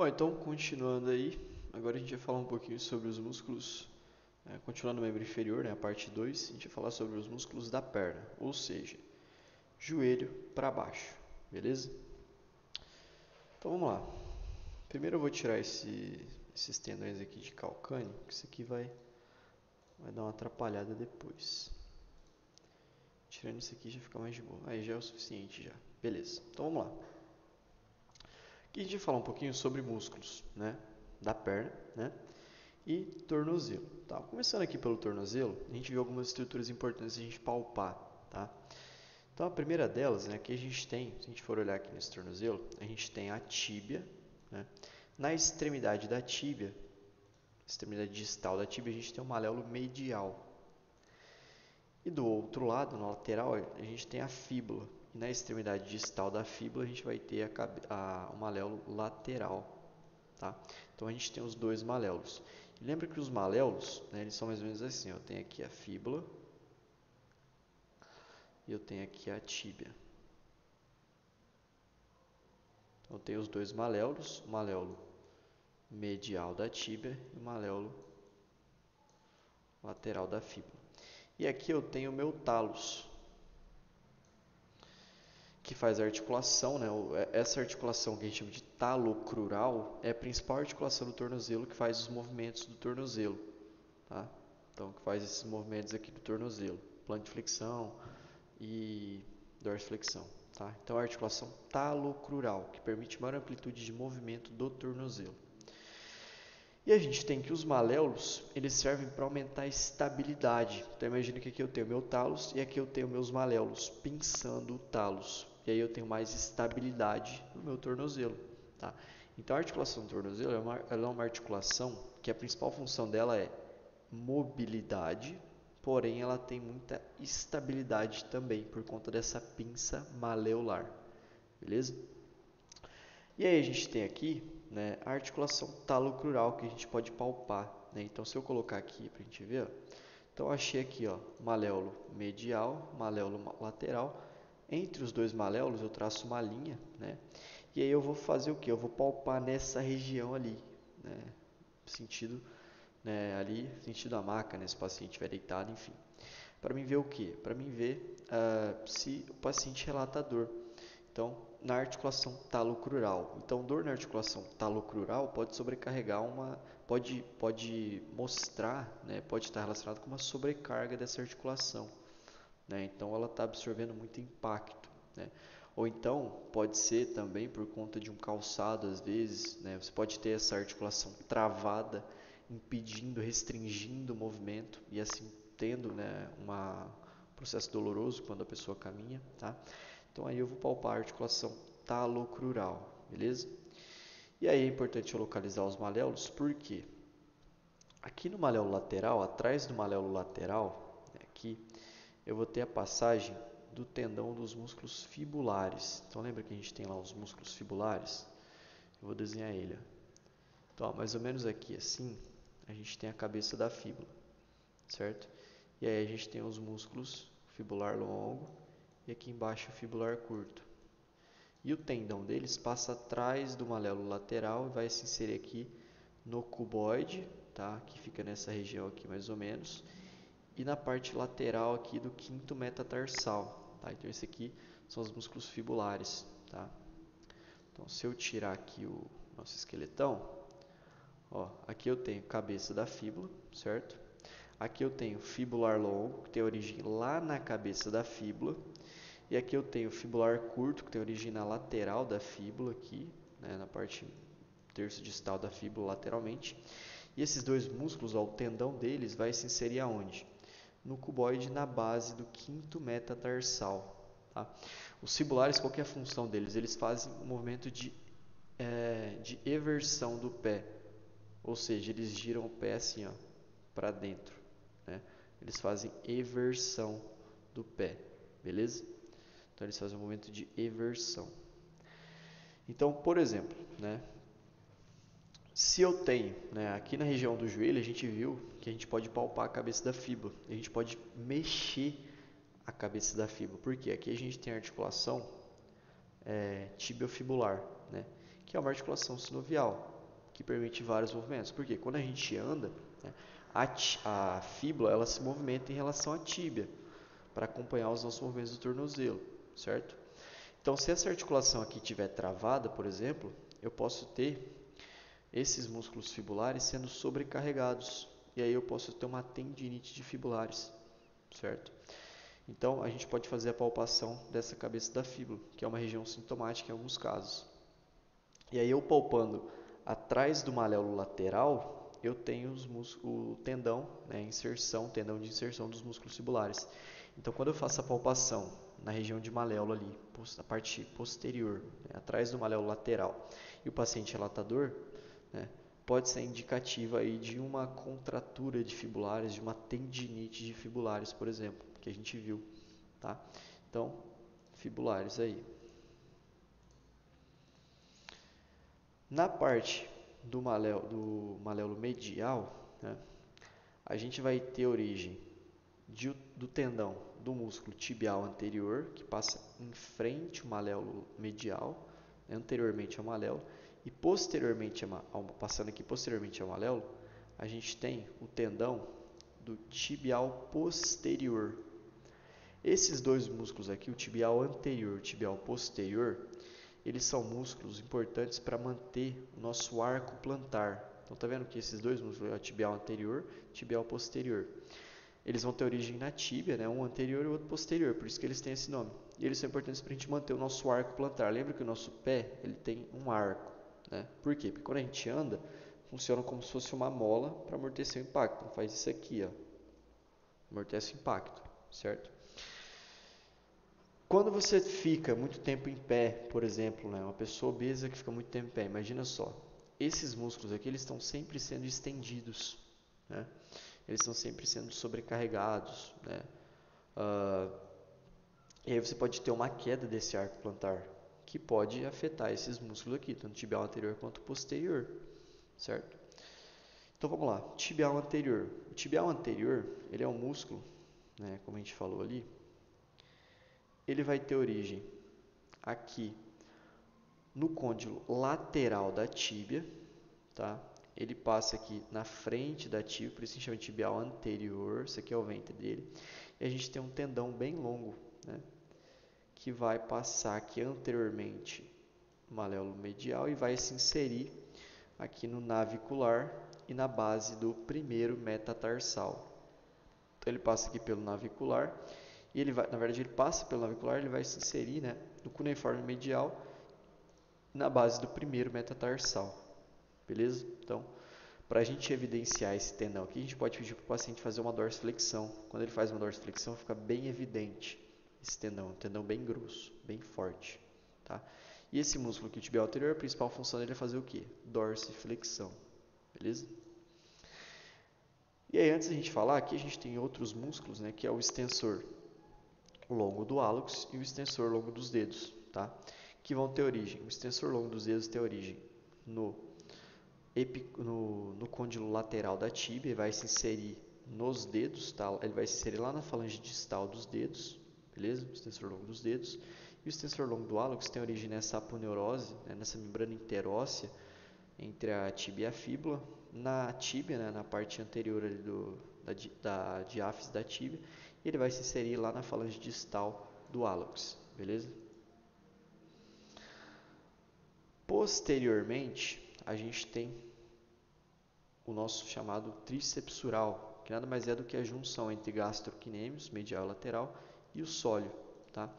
Bom, então continuando aí, agora a gente vai falar um pouquinho sobre os músculos, continuando no membro inferior, né, a parte 2, a gente vai falar sobre os músculos da perna, ou seja, joelho para baixo, beleza? Então vamos lá. Primeiro eu vou tirar esses tendões aqui de calcâneo, que isso aqui vai dar uma atrapalhada depois. Tirando isso aqui já fica mais de boa. Aí já é o suficiente já. Beleza, então vamos lá. Aqui a gente vai falar um pouquinho sobre músculos, né, da perna, né? E tornozelo. Tá? Começando aqui pelo tornozelo, a gente vê algumas estruturas importantes a gente palpar. Tá? Então a primeira delas, né, que a gente tem, se a gente for olhar aqui nesse tornozelo, a gente tem a tíbia. Né? Na extremidade da tíbia, extremidade distal da tíbia, a gente tem o maléolo medial. E do outro lado, na lateral, a gente tem a fíbula. E na extremidade distal da fíbula, a gente vai ter o maléolo lateral. Tá? Então a gente tem os dois maléolos. E lembra que os maléolos, né, eles são mais ou menos assim. Eu tenho aqui a fíbula e eu tenho aqui a tíbia. Então eu tenho os dois maléolos, o maléolo medial da tíbia e o maléolo lateral da fíbula. E aqui eu tenho o meu talos, que faz a articulação, né? Essa articulação que a gente chama de talocrural é a principal articulação do tornozelo que faz os movimentos do tornozelo. Tá? Então, que faz esses movimentos aqui do tornozelo, plantiflexão e dorsiflexão. Tá? Então, a articulação talocrural, que permite maior amplitude de movimento do tornozelo. E a gente tem que os maléolos, eles servem para aumentar a estabilidade. Então, imagina que aqui eu tenho meu talos e aqui eu tenho meus maléolos, pinçando o talos. E aí eu tenho mais estabilidade no meu tornozelo. Tá? Então, a articulação do tornozelo ela é uma articulação que a principal função dela é mobilidade, porém ela tem muita estabilidade também, por conta dessa pinça maleolar. Beleza? E aí a gente tem aqui, né, a articulação talocrural que a gente pode palpar. Né? Então, se eu colocar aqui para a gente ver, ó, então eu achei aqui, ó, maléolo medial, maléolo lateral. Entre os dois maléolos eu traço uma linha, né? E aí eu vou fazer o que? Eu vou palpar nessa região ali, né? Sentido, né, ali, sentido da maca, né, se o paciente estiver deitado, enfim. Para mim ver o que? Para mim ver se o paciente relata dor. Então, na articulação talocrural. Então, dor na articulação talocrural pode sobrecarregar pode mostrar, né, pode estar relacionado com uma sobrecarga dessa articulação. Né? Então, ela está absorvendo muito impacto. Né? Ou então, pode ser também por conta de um calçado, às vezes, né? Você pode ter essa articulação travada, impedindo, restringindo o movimento e assim tendo, né, um processo doloroso quando a pessoa caminha. Tá? Então aí eu vou palpar a articulação talocrural, beleza? E aí é importante eu localizar os maléolos, porque aqui no maléolo lateral, atrás do maléolo lateral, né, aqui, eu vou ter a passagem do tendão dos músculos fibulares. Então lembra que a gente tem lá os músculos fibulares? Eu vou desenhar ele. Então, ó, mais ou menos aqui assim, a gente tem a cabeça da fíbula, certo? E aí a gente tem os músculos fibular longo e aqui embaixo o fibular curto. E o tendão deles passa atrás do maléolo lateral e vai se inserir aqui no cuboide, tá? Que fica nessa região aqui mais ou menos, e na parte lateral aqui do quinto metatarsal, tá? Então esse aqui são os músculos fibulares, tá? Então se eu tirar aqui o nosso esqueletão, ó, aqui eu tenho cabeça da fíbula, certo? Aqui eu tenho fibular longo, que tem origem lá na cabeça da fíbula. E aqui eu tenho fibular curto, que tem origem na lateral da fíbula aqui, né, na parte terço distal da fíbula lateralmente. E esses dois músculos, ó, o tendão deles vai se inserir aonde? No cuboide, na base do quinto metatarsal. Tá? Os fibulares, qual que é a função deles? Eles fazem um movimento de eversão do pé, ou seja, eles giram o pé assim, ó, para dentro. Né? Eles fazem eversão do pé, beleza? Então eles fazem um movimento de eversão. Então, por exemplo, né, se eu tenho, né, aqui na região do joelho, a gente viu que a gente pode palpar a cabeça da fíbula. A gente pode mexer a cabeça da fíbula. Por quê? Aqui a gente tem a articulação tibiofibular, né, que é uma articulação sinovial, que permite vários movimentos. Porque quando a gente anda, né, a fíbula ela se movimenta em relação à tíbia, para acompanhar os nossos movimentos do tornozelo, certo? Então, se essa articulação aqui estiver travada, por exemplo, eu posso ter esses músculos fibulares sendo sobrecarregados, e aí eu posso ter uma tendinite de fibulares, certo? Então, a gente pode fazer a palpação dessa cabeça da fíbula, que é uma região sintomática em alguns casos. E aí, eu palpando atrás do maléolo lateral, eu tenho o tendão, né, tendão de inserção dos músculos fibulares. Então, quando eu faço a palpação na região de maléolo ali, na parte posterior, né, atrás do maléolo lateral, e o paciente relatador, né, pode ser indicativa aí de uma contratura de fibulares, de uma tendinite de fibulares, por exemplo, que a gente viu, tá? Então, fibulares aí. Na parte do maléolo medial, né, a gente vai ter origem do tendão do músculo tibial anterior, que passa em frente ao maléolo medial, né, anteriormente ao maléolo, e posteriormente, passando aqui posteriormente ao maléolo, a gente tem o tendão do tibial posterior. Esses dois músculos aqui, o tibial anterior e o tibial posterior, eles são músculos importantes para manter o nosso arco plantar. Então, tá vendo que esses dois músculos, o tibial anterior e o tibial posterior, eles vão ter origem na tíbia, né? Um anterior e o outro posterior, por isso que eles têm esse nome. E eles são importantes para a gente manter o nosso arco plantar. Lembra que o nosso pé ele tem um arco, né? Por quê? Porque quando a gente anda, funciona como se fosse uma mola para amortecer o impacto. Então, faz isso aqui, ó, amortece o impacto, certo? Quando você fica muito tempo em pé, por exemplo, né? Uma pessoa obesa que fica muito tempo em pé, imagina só, esses músculos aqui eles estão sempre sendo estendidos, né? Eles estão sempre sendo sobrecarregados, né? E aí você pode ter uma queda desse arco plantar, que pode afetar esses músculos aqui, tanto tibial anterior quanto posterior, certo? Então vamos lá, tibial anterior. O tibial anterior, ele é um músculo, né, como a gente falou ali, ele vai ter origem aqui no côndilo lateral da tíbia, tá? Ele passa aqui na frente da tíbia, por isso se chama tibial anterior, isso aqui é o ventre dele. E a gente tem um tendão bem longo, né, que vai passar aqui anteriormente no maléolo medial e vai se inserir aqui no navicular e na base do primeiro metatarsal. Então ele passa aqui pelo navicular e ele vai, na verdade ele passa pelo navicular, ele vai se inserir, né, no cuneiforme medial na base do primeiro metatarsal. Beleza? Então, para a gente evidenciar esse tendão aqui, a gente pode pedir para o paciente fazer uma dorsiflexão. Quando ele faz uma dorsiflexão, fica bem evidente esse tendão, um tendão bem grosso, bem forte, tá? E esse músculo aqui, o tibial anterior, a principal função dele é fazer o quê? Dorsiflexão, beleza? E aí, antes da gente falar, aqui a gente tem outros músculos, né, que é o extensor longo do hálux e o extensor longo dos dedos, tá? Que vão ter origem, o extensor longo dos dedos tem origem no côndilo lateral da tíbia, vai se inserir nos dedos, tá? Ele vai se inserir lá na falange distal dos dedos, beleza? O extensor longo dos dedos. E o extensor longo do hálux tem origem nessa aponeurose, né, nessa membrana interóssea entre a tíbia e a fíbula, na tíbia, né, na parte anterior ali da diáfise da tíbia, e ele vai se inserir lá na falange distal do hálux, beleza? Posteriormente, a gente tem o nosso chamado tríceps sural, que nada mais é do que a junção entre gastrocnêmios, medial e lateral, e o sólio, tá?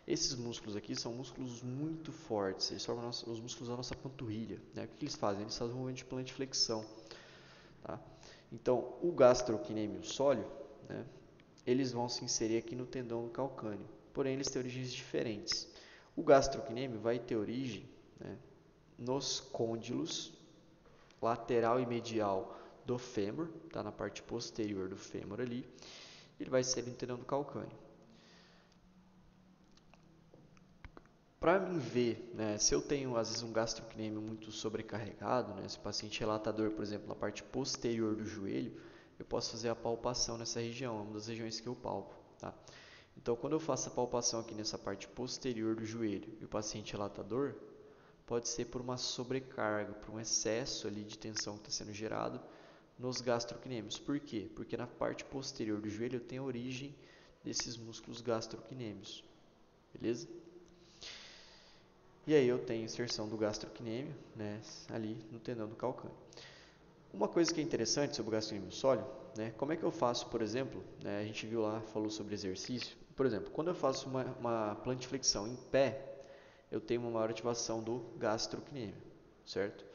Esses músculos aqui são músculos muito fortes, eles formam os músculos da nossa panturrilha, né? O que eles fazem? Eles fazem um movimento de plantiflexão, tá? Então, o gastrocnêmio e o sólio, né, eles vão se inserir aqui no tendão do calcâneo, porém eles têm origens diferentes. O gastrocnêmio vai ter origem, né, nos côndilos lateral e medial do fêmur, tá na parte posterior do fêmur ali, ele vai ser no tendão do calcâneo. Para mim ver, né, se eu tenho às vezes um gastrocnêmio muito sobrecarregado, né, se o paciente relatador, por exemplo, na parte posterior do joelho, eu posso fazer a palpação nessa região, é uma das regiões que eu palpo, tá? Então, quando eu faço a palpação aqui nessa parte posterior do joelho e o paciente relatador, pode ser por uma sobrecarga, por um excesso ali de tensão que está sendo gerado nos gastrocnêmios. Por quê? Porque na parte posterior do joelho tem a origem desses músculos gastrocnêmios, beleza? E aí eu tenho inserção do gastrocnêmio, né, ali no tendão do calcâneo. Uma coisa que é interessante sobre o gastrocnêmio sólido, né, como é que eu faço, por exemplo, né, a gente viu lá, falou sobre exercício, por exemplo, quando eu faço uma plantiflexão em pé, eu tenho uma maior ativação do gastrocnêmio, certo?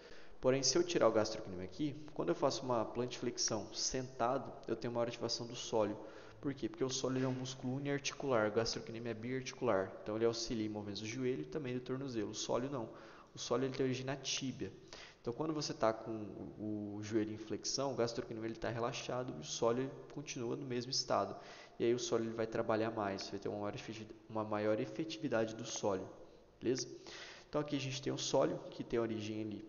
Porém, se eu tirar o gastrocnêmio aqui, quando eu faço uma plantiflexão sentado, eu tenho maior ativação do sólio. Por quê? Porque o sólio é um músculo uniarticular, o gastrocnêmio é biarticular. Então ele auxilia em movimentos do joelho e também do tornozelo. O sólio não. O sólio ele tem origem na tíbia. Então quando você está com o joelho em flexão, o gastrocnêmio está relaxado e o sólio continua no mesmo estado. E aí o sólio ele vai trabalhar mais, vai ter uma maior efetividade do sólio. Beleza? Então aqui a gente tem o sólio, que tem origem ali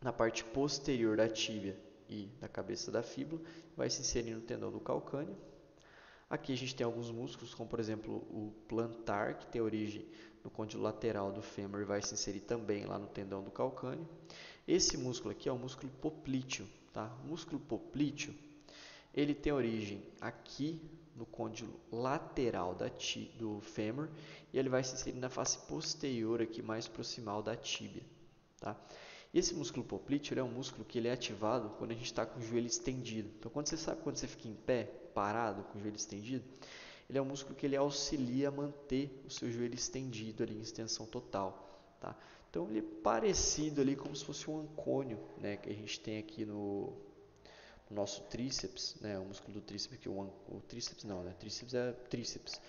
na parte posterior da tíbia e da cabeça da fíbula, vai se inserir no tendão do calcâneo. Aqui a gente tem alguns músculos, como por exemplo o plantar, que tem origem no côndilo lateral do fêmur e vai se inserir também lá no tendão do calcâneo. Esse músculo aqui é o músculo poplíteo, tá? O músculo poplíteo, ele tem origem aqui no côndilo lateral do fêmur e ele vai se inserir na face posterior aqui mais proximal da tíbia, tá? E esse músculo poplíteo é um músculo que ele é ativado quando a gente está com o joelho estendido. Então, quando você fica em pé, parado, com o joelho estendido, ele é um músculo que ele auxilia a manter o seu joelho estendido ali em extensão total, tá? Então, ele é parecido ali como se fosse um ancônio, né, que a gente tem aqui no nosso tríceps, né, o músculo do tríceps, que o tríceps não, né, tríceps é tríceps.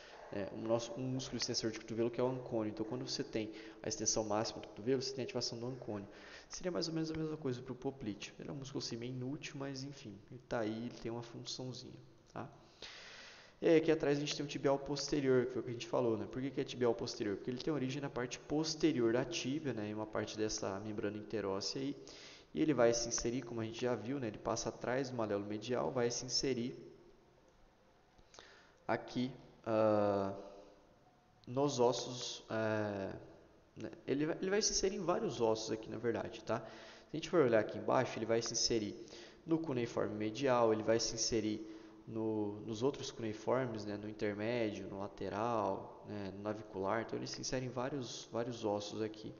Um músculo extensor de cotovelo que é o ancônio. Então, quando você tem a extensão máxima do cotovelo, você tem a ativação do ancônio. Seria mais ou menos a mesma coisa para o poplíteo. Ele é um músculo assim, meio inútil, mas enfim, ele está aí, ele tem uma funçãozinha. Tá? E aí, aqui atrás a gente tem o tibial posterior, que foi o que a gente falou. Né? Por que é tibial posterior? Porque ele tem origem na parte posterior da tíbia, né, em uma parte dessa membrana interóssea aí. E ele vai se inserir, como a gente já viu, né, ele passa atrás do maléolo medial, vai se inserir aqui nos ossos, né? Ele vai se inserir em vários ossos aqui, na verdade, tá? Se a gente for olhar aqui embaixo, ele vai se inserir no cuneiforme medial, ele vai se inserir nos outros cuneiformes, né? No intermédio, no lateral, né? No navicular, então ele se insere em vários ossos aqui,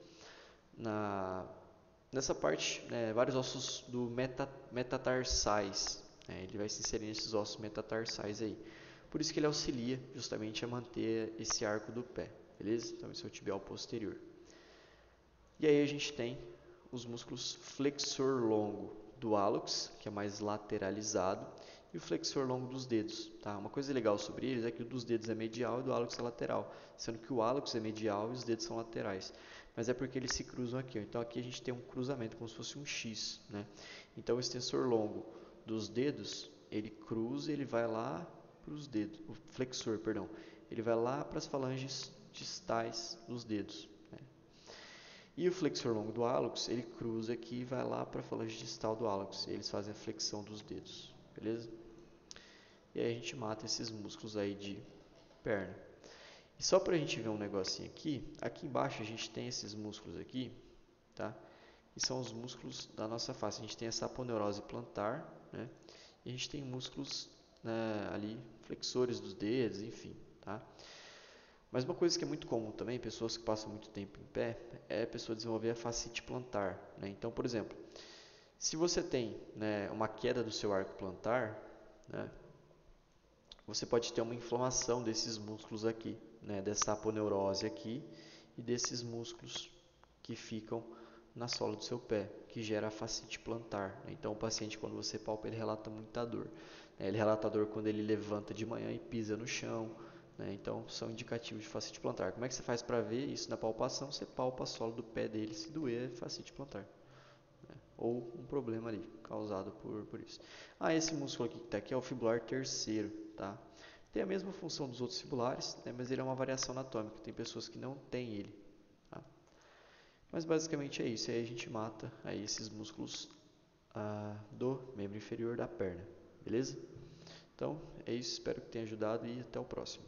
nessa parte, né? Vários ossos do metatarsais, né? Ele vai se inserir nesses ossos metatarsais aí. Por isso que ele auxilia justamente a manter esse arco do pé, beleza? Então esse é o tibial posterior. E aí a gente tem os músculos flexor longo do hálux, que é mais lateralizado, e o flexor longo dos dedos. Tá? Uma coisa legal sobre eles é que o dos dedos é medial e o do hálux é lateral, sendo que o hálux é medial e os dedos são laterais. Mas é porque eles se cruzam aqui. Ó. Então aqui a gente tem um cruzamento, como se fosse um X. Né? Então o extensor longo dos dedos, ele cruza e ele vai lá para os dedos, o flexor, perdão, ele vai lá para as falanges distais dos dedos. Né? E o flexor longo do hálux, ele cruza aqui e vai lá para a falange distal do hálux. E eles fazem a flexão dos dedos, beleza? E aí a gente mata esses músculos aí de perna. E só para a gente ver um negocinho aqui embaixo a gente tem esses músculos aqui, tá? E são os músculos da nossa face. A gente tem essa aponeurose plantar, né? E a gente tem músculos, né, ali, flexores dos dedos, enfim, tá? Mas uma coisa que é muito comum também, pessoas que passam muito tempo em pé, é a pessoa desenvolver a fascite plantar. Né? Então, por exemplo, se você tem, né, uma queda do seu arco plantar, né, você pode ter uma inflamação desses músculos aqui, né, dessa aponeurose aqui e desses músculos que ficam na sola do seu pé, que gera a fascite plantar. Né? Então, o paciente, quando você palpa, ele relata muita dor. Né? Ele relata dor quando ele levanta de manhã e pisa no chão. Né? Então, são indicativos de fascite plantar. Como é que você faz para ver isso na palpação? Você palpa a sola do pé dele, se doer, é fascite plantar. Né? Ou um problema ali, causado por isso. Esse músculo aqui que está aqui é o fibular terceiro. Tá? Tem a mesma função dos outros fibulares, né? Mas ele é uma variação anatômica. Tem pessoas que não têm ele. Tá? Mas basicamente é isso. Aí a gente mata aí esses músculos do membro inferior da perna. Beleza? Então, é isso. Espero que tenha ajudado e até o próximo.